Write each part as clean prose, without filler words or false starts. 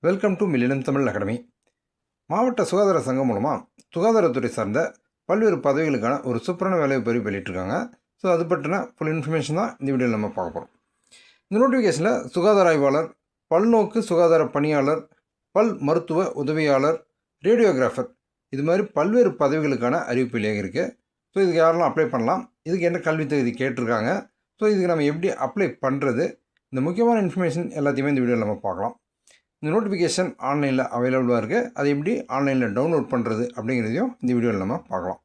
Welcome to millennium Tamil academy. மாவட்ட சுகாதார சங்கம் மூலமாக சுகாதாரத்துறை சார்ந்த பல்வேறு பதவிகளுக்கான ஒரு சூப்பரான வேலையை பெரிய வெளியிட்டிருக்காங்க. ஸோ அது பற்றின ஃபுல் இன்ஃபர்மேஷன் தான் இந்த வீடியோவில் நம்ம பார்க்க போகிறோம். இந்த நோட்டிஃபிகேஷனில் சுகாதார ஆய்வாளர், பல்நோக்கு சுகாதார பணியாளர், பல் மருத்துவ உதவியாளர், ரேடியோகிராஃபர் இது மாதிரி பல்வேறு பதவிகளுக்கான அறிவிப்பு வெளியாக இருக்குது. ஸோ இதுக்கு யாரெல்லாம் அப்ளை பண்ணலாம், இதுக்கு என்ன கல்வி தகுதி கேட்டிருக்காங்க, ஸோ இதுக்கு நம்ம எப்படி அப்ளை பண்ணுறது, இந்த முக்கியமான இன்ஃபர்மேஷன் எல்லாத்தையுமே இந்த வீடியோவில் நம்ம பார்க்கலாம். இந்த நோட்டிஃபிகேஷன் ஆன்லைனில் அவைலபிளாக இருக்குது. அதை எப்படி ஆன்லைனில் டவுன்லோட் பண்ணுறது அப்படிங்கிறதையும் இந்த வீடியோவில் நம்ம பார்க்கலாம்.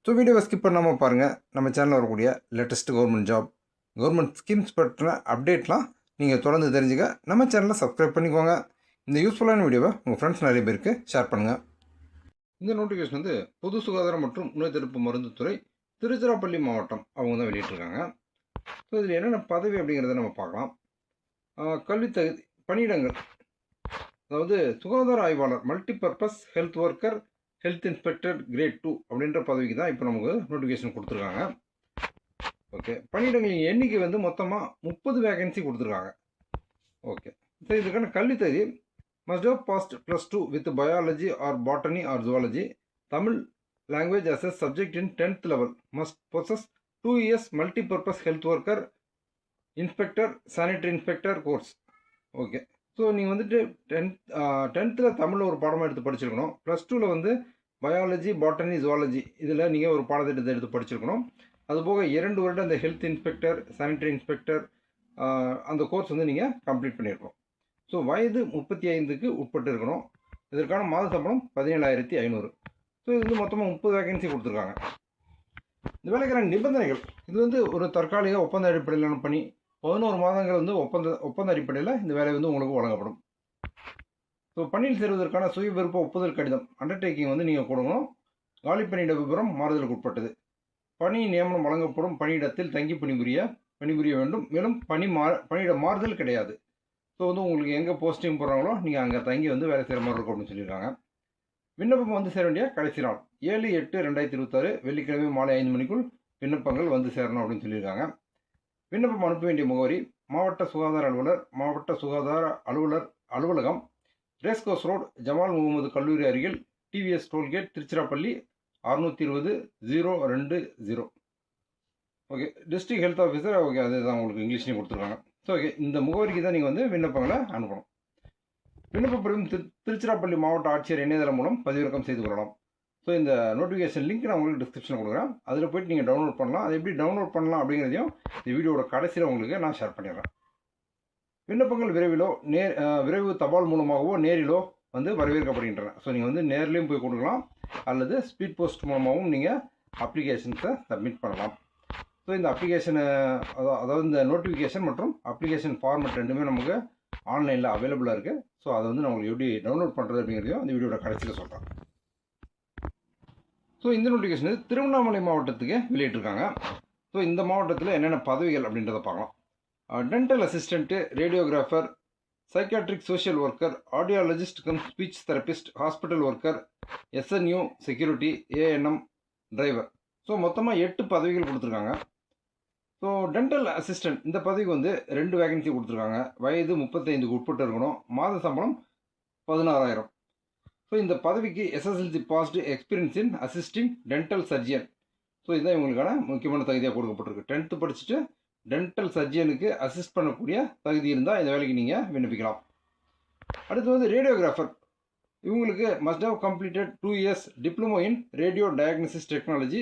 ஸோ வீடியோவை ஸ்கிப் பண்ணாமல் பாருங்கள். நம்ம சேனலில் வரக்கூடிய latest government job, government schemes பற்றின அப்டேட்லாம் நீங்கள் தொடர்ந்து தெரிஞ்சுக்க நம்ம சேனலை சப்ஸ்கிரைப் பண்ணிக்கோங்க. இந்த யூஸ்ஃபுல்லான வீடியோவை உங்கள் ஃப்ரெண்ட்ஸ் நிறைய பேருக்கு ஷேர் பண்ணுங்கள். இந்த நோட்டிஃபிகேஷன் வந்து பொது சுகாதாரம் மற்றும் நோய் தடுப்பு மருந்துத்துறை, திருச்சிராப்பள்ளி மாவட்டம் அவங்க தான் வெளியிட்டிருக்காங்க. ஸோ இதில் என்னென்ன பதவி அப்படிங்கிறத நம்ம பார்க்கலாம். கல்வி தகுதி, பணியிடங்கள், அதாவது சுகாதார ஆய்வாளர், multipurpose health worker, health inspector great 2 அப்படின்ற பதவிக்கு தான் இப்போ நமக்கு நோட்டிஃபிகேஷன் கொடுத்துருக்காங்க. ஓகே, பணியிடங்களின் எண்ணிக்கை வந்து மொத்தமாக 30 வேகன்சி கொடுத்துருக்காங்க. ஓகே, ஸோ இதுக்கான கல்வி தகுதி must have passed +2 with biology or botany or zoology, Tamil language as a subject in 10th level, must possess 2 years multipurpose health worker inspector sanitary inspector course. Okay, so நீங்கள் வந்துட்டு 10th தமிழில் ஒரு பாடமாக எடுத்து படிச்சிருக்கணும். +2 வந்து பயாலஜி, பாட்டனி, ஜுவாலஜி இதில் நீங்கள் ஒரு பாடத்திட்டத்தை எடுத்து படிச்சிருக்கணும். அதுபோக 2 வருடம் அந்த ஹெல்த் இன்ஸ்பெக்டர், சானிட்டரி இன்ஸ்பெக்டர் அந்த கோர்ஸ் வந்து நீங்கள் கம்ப்ளீட் பண்ணியிருக்கணும். ஸோ வயது 35க்கு உட்பட்டு இருக்கணும். இதற்கான மாத சம்பளம் 17,500. ஸோ இது வந்து மொத்தமாக 30 வேகன்சி கொடுத்துருக்காங்க. இந்த வேலைக்கான நிபந்தனைகள், இது வந்து ஒரு தற்காலிக ஒப்பந்த அடிப்படையிலான பணி. 11 மாதங்கள் வந்து ஒப்பந்த அடிப்படையில் இந்த வேலை வந்து உங்களுக்கு வழங்கப்படும். ஸோ பணியில் சேருவதற்கான சுய விருப்ப ஒப்புதல் கடிதம், அண்டர்டேக்கிங் வந்து நீங்கள் கொடுக்கணும். காலி பணியிட விவரம் மாறுதலுக்கு உட்பட்டது. பணி நியமனம் வழங்கப்படும் பணியிடத்தில் தங்கி பணிபுரிய வேண்டும். மேலும் பணியிட மாறுதல் கிடையாது. ஸோ வந்து உங்களுக்கு எங்கே போஸ்டிங் போடுறாங்களோ நீங்கள் அங்கே தங்கி வந்து வேலை செய்கிற மாதிரி இருக்கும் அப்படின்னு சொல்லியிருக்காங்க. விண்ணப்பம் வந்து சேர வேண்டிய கடைசி நாள் 7/8/2026 வெள்ளிக்கிழமை மாலை 5 மணிக்குள் விண்ணப்பங்கள் வந்து சேரணும் அப்படின்னு சொல்லியிருக்காங்க. விண்ணப்பம் அனுப்ப வேண்டிய முகவரி: மாவட்ட சுகாதார அலுவலர், மாவட்ட சுகாதார அலுவலகம், ரேஸ்கோஸ் ரோடு, ஜமால் முகமது கல்லூரி அருகில், TVS toll gate, Tiruchirappalli 620-020. Okay, district health officer. Okay, அதுதான் உங்களுக்கு இங்கிலீஷ்லேயும் கொடுத்துருக்காங்க. ஸோ ஓகே, இந்த முகவரிக்கு தான் நீங்கள் வந்து விண்ணப்பங்களை அனுப்பணும். விண்ணப்ப படிவம் திருச்சிராப்பள்ளி மாவட்ட ஆட்சியர் இணையதளம் மூலம் பதிவிறக்கம் செய்து கொள்ளலாம். ஸோ இந்த நோட்டிஃபிகேஷன் லிங்க் நான் உங்களுக்கு டிஸ்கிரிப்ஷனில் கொடுக்குறேன். அதில் போய்ட்டு நீங்கள் டவுன்லோட் பண்ணலாம். அது எப்படி டவுன்லோட் பண்ணலாம் அப்படிங்கிறதையும் இந்த வீடியோட கடைசியில் உங்களுக்கு நான் ஷேர் பண்ணிடுறேன். விண்ணப்பங்கள் விரைவு தபால் மூலமாகவோ நேரிலோ வந்து வரவேற்கப்படுகின்றன. ஸோ நீங்கள் வந்து நேர்லேயும் போய் கொடுக்கலாம், அல்லது ஸ்பீட் போஸ்ட் மூலமாகவும் நீங்கள் அப்ளிகேஷன்ஸை சப்மிட் பண்ணலாம். ஸோ இந்த அப்ளிகேஷனை, அதாவது இந்த நோட்டிஃபிகேஷன் மற்றும் அப்ளிகேஷன் ஃபார்மெட் ரெண்டுமே நமக்கு ஆன்லைனில் அவைலபிளாக இருக்குது. ஸோ அதை வந்து நான் உங்களுக்கு எப்படி டவுன்லோட் பண்ணுறது அப்படிங்கிறதையும் இந்த வீடியோட கடைசியில் சொல்கிறேன். ஸோ இந்த நோட்டிஃபிகேஷன் திருவண்ணாமலை மாவட்டத்துக்கு வெளியிட்டிருக்காங்க. ஸோ இந்த மாவட்டத்தில் என்னென்ன பதவிகள் அப்படின்றத பார்க்கலாம். Dental assistant, radiographer, psychiatric social worker, audiologist come speech therapist, hospital worker, SNU security, ANM driver. So மொத்தமாக 8 பதவிகள் கொடுத்துருக்காங்க. ஸோ டென்டல் அசிஸ்டண்ட் இந்த பதவிக்கு வந்து 2 வேகன்சி கொடுத்துருக்காங்க. வயது 35க்கு உட்பட்டு இருக்கணும். மாத சம்பளம் 16,000. ஸோ இந்த பதவிக்கு SSLC passed, experience in assisting dental surgeon. So இதுதான் இவங்களுக்கான முக்கியமான தகுதியாக கொடுக்கப்பட்டிருக்கு. 10th படிச்சுட்டு டென்டல் சர்ஜியனுக்கு அசிஸ்ட் பண்ணக்கூடிய தகுதி இருந்தால் இந்த வேலைக்கு நீங்கள் விண்ணப்பிக்கலாம். அடுத்து வந்து ரேடியோகிராஃபர். இவங்களுக்கு must have completed 2 years diploma in radio diagnosis technology,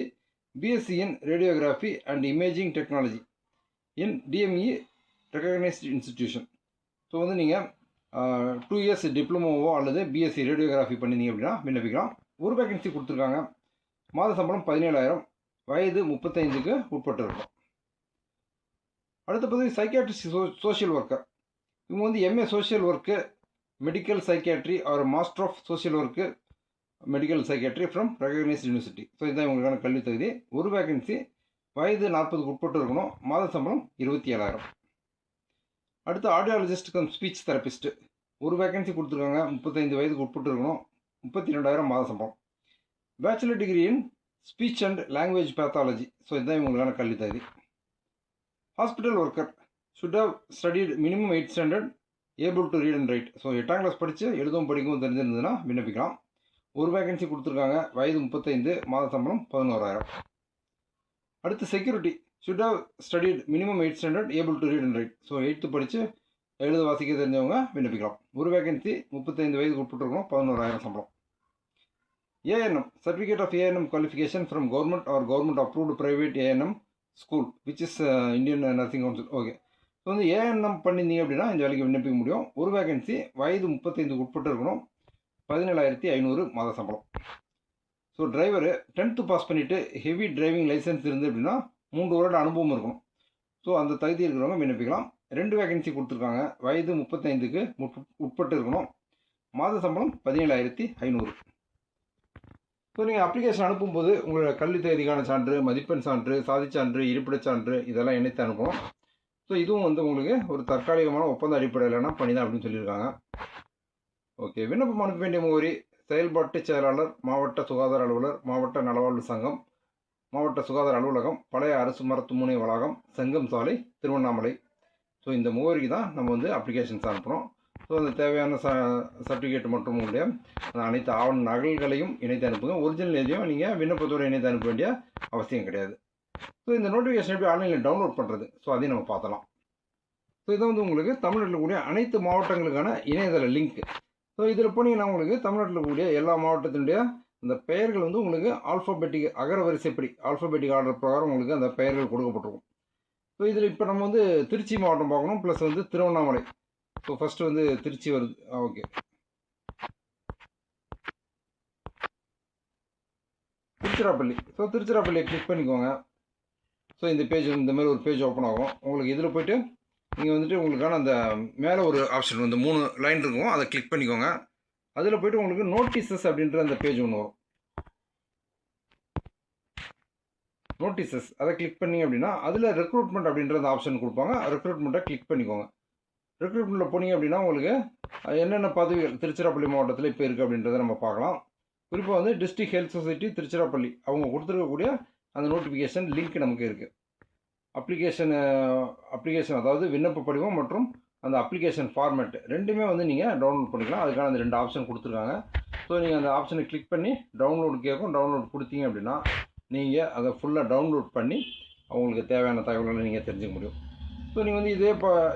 BSc in radiography and imaging technology in DME recognised institution. So வந்து நீங்கள் 2 years டிப்ளமோவோ அல்லது BSc ரேடியோகிராஃபி பண்ணிங்க அப்படின்னா விண்ணப்பிக்கலாம். ஒரு வேகன்சி கொடுத்துருக்காங்க. மாத சம்பளம் 17,000. வயது 35க்கு உட்பட்டு இருக்கும். அடுத்த பதவி சைக்காட்ரிஸ்ட் சோஷியல் ஒர்க்கர். இவங்க வந்து MA social work, medical psychiatry or master of social work, medical psychiatry from recognised university. So இதுதான் இவங்களுக்கான கல்வி தகுதி. ஒரு வேகன்சி. வயது 40க்கு உட்பட்டு இருக்கணும். மாத சம்பளம் 27,000. அடுத்து ஆடியாலஜிஸ்ட் கம் ஸ்பீச் தெரபிஸ்ட்டு. ஒரு வேகன்சி கொடுத்துருக்காங்க. 35 வயதுக்கு உட்பட்டு இருக்கணும். 32,000 மாத சம்பளம். Bachelor degree in speech and language pathology. So இதுதான் இவங்களுக்கான கல்வி தகுதி. Hospital worker should have studied minimum 8th standard able to read and write. So 8ஆம் கிளாஸ் படித்து எழுதவும் படிக்கவும் தெரிஞ்சிருந்ததுன்னா விண்ணப்பிக்கலாம். ஒரு வேகன்சி கொடுத்துருக்காங்க. வயது 35, மாத சம்பளம் 11,000. அடுத்து security should have studied minimum 8th standard able to read and write. So 8th படித்து எழுத வாசிக்க தெரிஞ்சவங்க விண்ணப்பிக்கலாம். ஒரு வேகன்சி 35 வயதுக்கு உட்பட்டுருக்கணும். 11,000 சம்பளம். ANM certificate of ANM qualification from government or government approved private ANM school which is Indian nursing council. Okay. So வந்து ஏஎன்எம் பண்ணியிருந்தீங்க அப்படின்னா இந்த வேலைக்கு விண்ணப்பிக்க முடியும். ஒரு வேகன்சி வயது 35க்கு உட்பட்டு இருக்கணும். 17,500 மாத சம்பளம். ஸோ டிரைவரு 10th பாஸ் பண்ணிவிட்டு ஹெவி டிரைவிங் லைசன்ஸ் இருந்து அப்படின்னா 3 வருட அனுபவம் இருக்கணும். ஸோ அந்த தகுதி இருக்கிறவங்க விண்ணப்பிக்கலாம். 2 வேகன்சி கொடுத்துருக்காங்க. வயது 35க்கு உட்பட்டு இருக்கணும். மாத சம்பளம் 17,500. ஸோ நீங்கள் அப்ளிகேஷன் அனுப்பும்போது உங்களோட கல்வி தகுதிக்கான சான்று, மதிப்பெண் சான்று, சாதிச் சான்று, இருப்பிடச் சான்று இதெல்லாம் இணைத்து அனுப்பணும். ஸோ இதுவும் வந்து உங்களுக்கு ஒரு தற்காலிகமான ஒப்பந்த அடிப்படையிலான பணி தான் அப்படின்னு சொல்லியிருக்காங்க. ஓகே. விண்ணப்பம் அனுப்ப வேண்டிய முகவரி செயல்பாட்டு செயலாளர், மாவட்ட சுகாதார அலுவலர், மாவட்ட நலவாழ்வு சங்கம், மாவட்ட சுகாதார அலுவலகம், பழைய அரசு மருத்துவமனை வளாகம், செங்கம் சாலை, திருவண்ணாமலை. ஸோ இந்த முகவரிக்கு தான் நம்ம வந்து அப்ளிகேஷன்ஸ் அனுப்புகிறோம். ஸோ அந்த தேவையான சர்டிஃபிகேட் மற்றும் உங்களுடைய அனைத்து ஆவண நகல்களையும் இணைத்து அனுப்புங்க. ஒரிஜினல் எதையும் நீங்கள் விண்ணப்பத்தோடு இணைத்து அனுப்ப வேண்டிய அவசியம் கிடையாது. ஸோ இந்த நோட்டிஃபிகேஷன் எப்படி ஆன்லைனில் டவுன்லோட் பண்ணுறது, ஸோ அதையும் நம்ம பார்த்தலாம். ஸோ இதை வந்து உங்களுக்கு தமிழ்நாட்டில் இருக்கக்கூடிய அனைத்து மாவட்டங்களுக்கான இணையதள லிங்க். ஸோ இதில் போனீங்கன்னா உங்களுக்கு தமிழ்நாட்டில் இருக்கக்கூடிய எல்லா மாவட்டத்தினுடைய அந்த பெயர்கள் வந்து உங்களுக்கு ஆல்ஃபாபெட்டிக் அகர வரிசைப்படி ஆல்ஃபாபெட்டிக் ஆர்டர் பிரகாரம் உங்களுக்கு அந்த பெயர்கள் கொடுக்கப்பட்டிருக்கும். ஸோ இதில் இப்போ நம்ம வந்து திருச்சி மாவட்டம் பார்க்கணும், ப்ளஸ் வந்து திருவண்ணாமலை. ஸோ ஃபஸ்ட்டு வந்து திருச்சி வருது. ஓகே. திருச்சிராப்பள்ளி. ஸோ திருச்சிராப்பள்ளியை கிளிக் பண்ணிக்கோங்க. ஸோ இந்த பேஜ் இந்த மாதிரி ஒரு பேஜ் ஓப்பன் ஆகும். உங்களுக்கு இதில் போய்ட்டு நீங்கள் வந்துட்டு உங்களுக்கான அந்த மேலே ஒரு ஆப்ஷன் வந்து 3 லைன் இருக்கும், அதை கிளிக் பண்ணிக்கோங்க. அதில் போய்ட்டு உங்களுக்கு நோட்டீசஸ் அப்படின்ற அந்த பேஜ் ஒன்று வரும். நோட்டீசஸ் அதை கிளிக் பண்ணிங்க அப்படின்னா அதில் ரெக்ரூட்மெண்ட் அப்படின்ற அந்த ஆப்ஷன் கொடுப்பாங்க. ரெக்ரூட்மெண்ட்டை கிளிக் பண்ணிக்கோங்க. ரெக்ரூட்மெண்ட்டில் போனீங்க அப்படின்னா உங்களுக்கு என்னென்ன பதவிகள் திருச்சிராப்பள்ளி மாவட்டத்தில் இப்போ இருக்குது அப்படின்றத நம்ம பார்க்கலாம். குறிப்பாக வந்து டிஸ்ட்ரிக்ட் ஹெல்த் சொசைட்டி திருச்சிராப்பள்ளி அவங்க கொடுத்துருக்கக்கூடிய அந்த நோட்டிஃபிகேஷன் லிங்க் நமக்கு இருக்குது. அப்ளிகேஷன் அதாவது விண்ணப்ப படிவம் மற்றும் அந்த அப்ளிகேஷன் ஃபார்மேட் ரெண்டுமே வந்து நீங்கள் டவுன்லோட் பண்ணிக்கலாம். அதுக்கான அந்த 2 ஆப்ஷன் கொடுத்துருக்காங்க. ஸோ நீங்கள் அந்த ஆப்ஷனை கிளிக் பண்ணி டவுன்லோடு கேட்கும். டவுன்லோட் கொடுத்தீங்க அப்படின்னா நீங்கள் அதை ஃபுல்லாக டவுன்லோட் பண்ணி அவங்களுக்கு தேவையான தகவல்களை நீங்கள் தெரிஞ்சுக்க முடியும். ஸோ நீங்கள் வந்து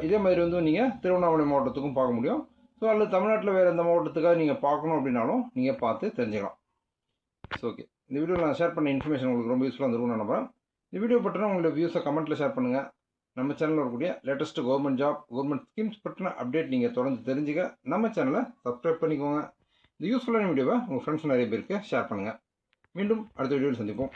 இதே மாதிரி வந்து நீங்கள் திருவண்ணாமலை மாவட்டத்துக்கும் பார்க்க முடியும். ஸோ அல்லது தமிழ்நாட்டில் வேறு எந்த மாவட்டத்துக்காக நீங்கள் பார்க்கணும் அப்படின்னாலும் நீங்கள் பார்த்து தெரிஞ்சுக்கலாம். So okay. இந்த வீடியோவில் நான் ஷேர் பண்ண இன்ஃபர்மேஷன் உங்களுக்கு ரொம்ப யூஸ்ஃபுல்லாக இருந்திருக்கும் நான் நம்புறேன். இந்த வீடியோ பற்றின உங்களோட வியூஸை கமெண்ட்டில் ஷேர் பண்ணுங்கள். நம்ம சேனலில் வரக்கூடிய latest government job, government schemes பற்றின அப்டேட் நீங்கள் தொடர்ந்து தெரிஞ்சுக்க நம்ம சேனலை சப்ஸ்கிரைப் பண்ணிக்கோங்க. இந்த யூஸ்ஃபுல்லான வீடியோவை உங்கள் ஃப்ரெண்ட்ஸ் நிறைய பேருக்கு ஷேர் பண்ணுங்கள். மீண்டும் அடுத்த வீடியோவில் சந்திப்போம்.